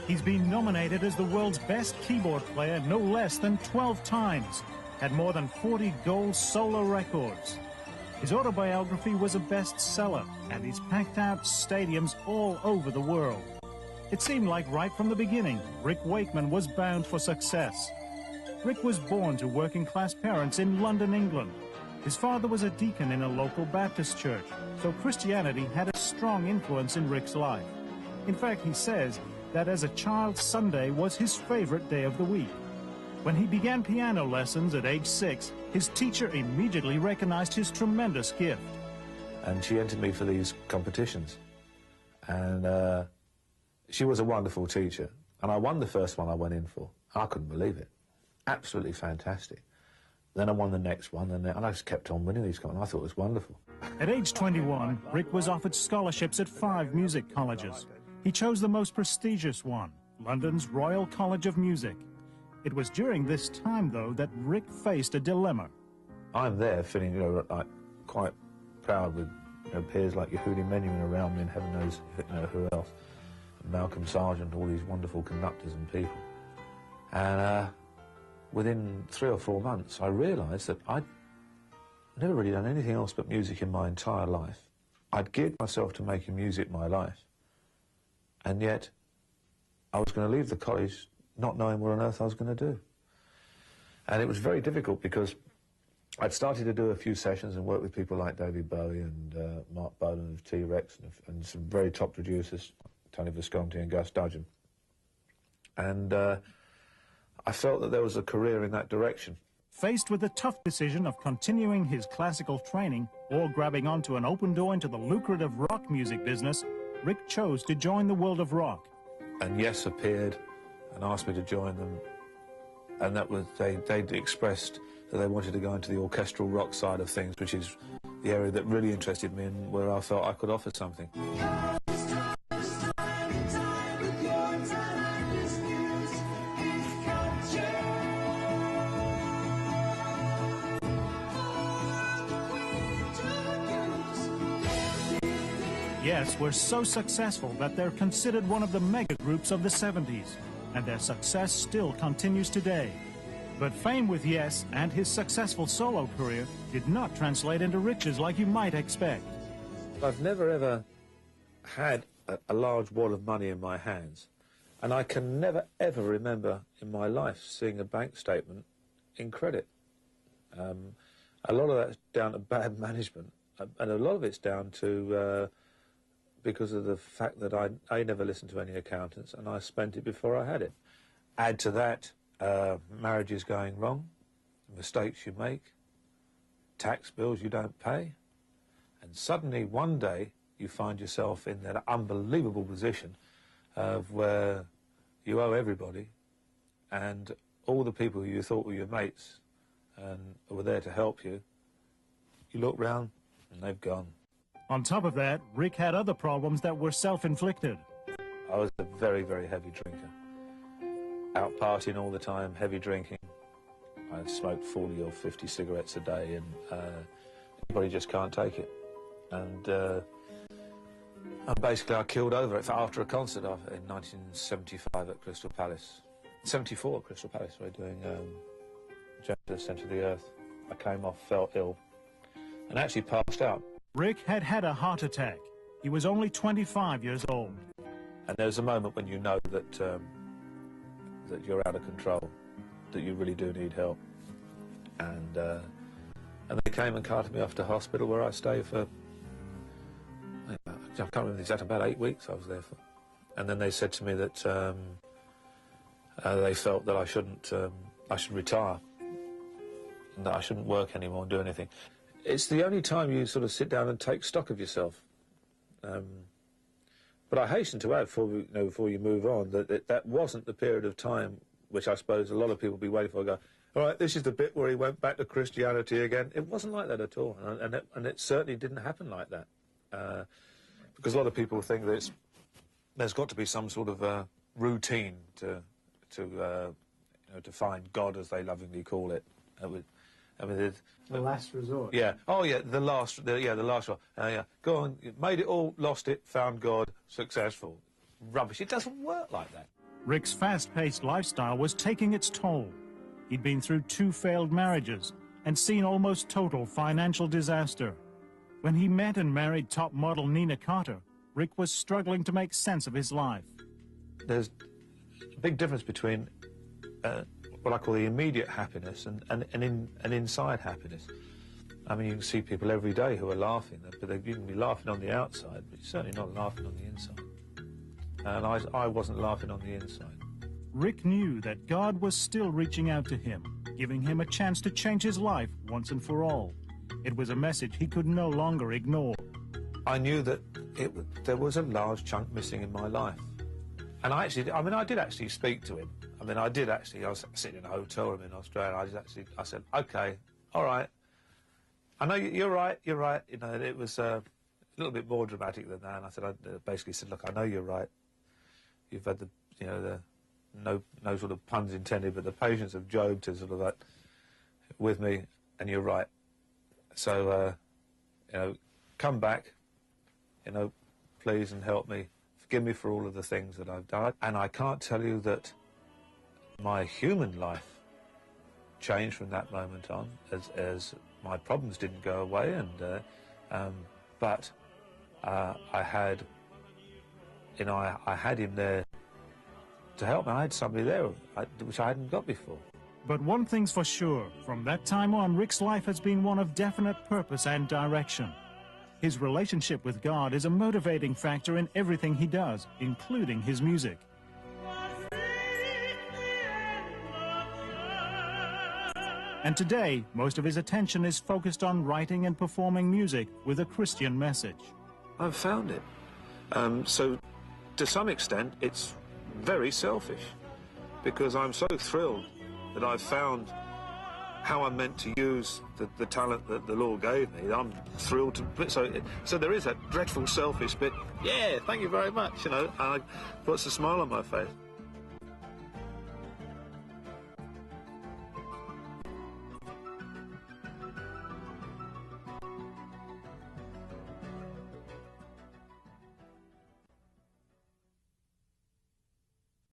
He's been nominated as the world's best keyboard player no less than 12 times, had more than 40 gold solo records. His autobiography was a bestseller, and he's packed out stadiums all over the world. It seemed like right from the beginning, Rick Wakeman was bound for success. Rick was born to working-class parents in London, England. His father was a deacon in a local Baptist church, so Christianity had a strong influence in Rick's life. In fact, he says that as a child, Sunday was his favorite day of the week. When he began piano lessons at age 6, his teacher immediately recognized his tremendous gift. And she entered me for these competitions. And she was a wonderful teacher. And I won the first one I went in for. I couldn't believe it. Absolutely fantastic. Then I won the next one, and I just kept on winning these, and I thought it was wonderful. At age 21, Rick was offered scholarships at 5 music colleges. He chose the most prestigious one, London's Royal College of Music. It was during this time, though, that Rick faced a dilemma. I'm there feeling, like quite proud with, peers like Yehudi Menuhin around me, and heaven knows, who else, Malcolm Sargent, all these wonderful conductors and people. And within 3 or 4 months, I realised that I'd never really done anything else but music in my entire life. I'd geared myself to making music my life. And yet, I was going to leave the college not knowing what on earth I was going to do. And it was very difficult because I'd started to do a few sessions and work with people like David Bowie and Mark Bolan of T-Rex and some very top producers, Tony Visconti and Gus Dudgeon. And I felt that there was a career in that direction. Faced with the tough decision of continuing his classical training or grabbing onto an open door into the lucrative rock music business, Rick chose to join the world of rock. And Yes appeared and asked me to join them, and that was they'd expressed that they wanted to go into the orchestral rock side of things, which is the area that really interested me and where I felt I could offer something. Yes were so successful that they're considered one of the mega groups of the 70s, and their success still continues today. But fame with Yes and his successful solo career did not translate into riches like you might expect. I've never ever had a large wad of money in my hands, and I can never ever remember in my life seeing a bank statement in credit. A lot of that's down to bad management, and a lot of it's down to because of the fact that I never listened to any accountants and I spent it before I had it. Add to that marriages going wrong, mistakes you make, tax bills you don't pay, and suddenly one day you find yourself in that unbelievable position of where you owe everybody, and all the people you thought were your mates and were there to help you, you look round and they've gone. On top of that, Rick had other problems that were self-inflicted. I was a very, very heavy drinker. Out partying all the time, heavy drinking. I smoked 40 or 50 cigarettes a day, and everybody just can't take it. And basically I killed over it after a concert in 1975 at Crystal Palace. 74 at Crystal Palace, we were doing Journey to the Centre of the Earth. I came off, felt ill, and actually passed out. Rick had had a heart attack. He was only 25 years old. And there's a moment when you know that that you're out of control, that you really do need help. And they came and carted me off to hospital, where I stayed for, I can't remember the exact, about 8 weeks I was there for. And then they said to me that they felt that I should retire, and that I shouldn't work anymore and do anything. It's the only time you sort of sit down and take stock of yourself. But I hasten to add, before you move on, that wasn't the period of time which I suppose a lot of people will be waiting for. Go, all right, this is the bit where he went back to Christianity again. It wasn't like that at all, and it certainly didn't happen like that. Because a lot of people think that there's got to be some sort of routine to find God, as they lovingly call it. The last resort. Yeah. Oh, yeah. The last one. Yeah. Go on. You made it all, lost it, found God, successful. Rubbish. It doesn't work like that. Rick's fast-paced lifestyle was taking its toll. He'd been through 2 failed marriages and seen almost total financial disaster. When he met and married top model Nina Carter, Rick was struggling to make sense of his life. There's a big difference between what I call the immediate happiness and inside happiness. I mean, you can see people every day who are laughing, but you can be laughing on the outside, but you're certainly not laughing on the inside. And I wasn't laughing on the inside. Rick knew that God was still reaching out to him, giving him a chance to change his life once and for all. It was a message he could no longer ignore. I knew that there was a large chunk missing in my life. And I did actually speak to him. I was sitting in a hotel room in Australia, I said, okay, all right. I know you're right. You know, it was a little bit more dramatic than that. And I basically said, look, I know you're right. You've had no sort of puns intended, but the patience of Job to sort of that with me, and you're right. So, come back, please, and help me. Forgive me for all of the things that I've done. And I can't tell you that my human life changed from that moment on, as my problems didn't go away, but I had him there to help me. I had somebody there, which I hadn't got before. But one thing's for sure, from that time on, Rick's life has been one of definite purpose and direction. His relationship with God is a motivating factor in everything he does, including his music. And today, most of his attention is focused on writing and performing music with a Christian message. I've found it. So, to some extent, it's very selfish, because I'm so thrilled that I've found how I'm meant to use the talent that the Lord gave me. I'm thrilled to... So there is that dreadful selfish bit, yeah, thank you very much, and it puts a smile on my face.